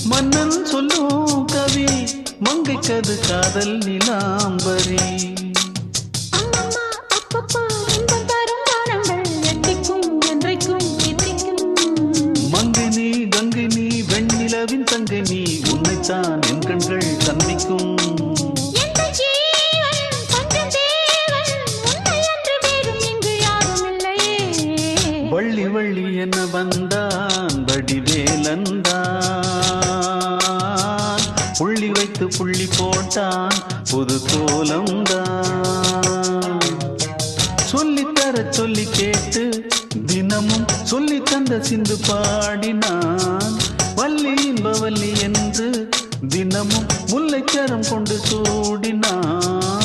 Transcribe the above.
மன்னன் சொல்லும் கவி மங்கைக்கது காதல் நிலாம்பரி மங்கினி கங்கினி வெண்ணிலவின் தங்கினி உன்னைத்தான் என் கண்கள் சந்திக்கும் வள்ளி வள்ளி என்ன வந்தான் வடிவேலந்தான் புள்ளி வைத்து புள்ளி போட்டான் புது கோலம்தான் சொல்லித்தர சொல்லி கேட்டு தினமும் சொல்லி தந்த சிந்து பாடினான் வள்ளி இன்பவல்லி என்று தினமும் முல்லைச்சரம் கொண்டு சூடினான்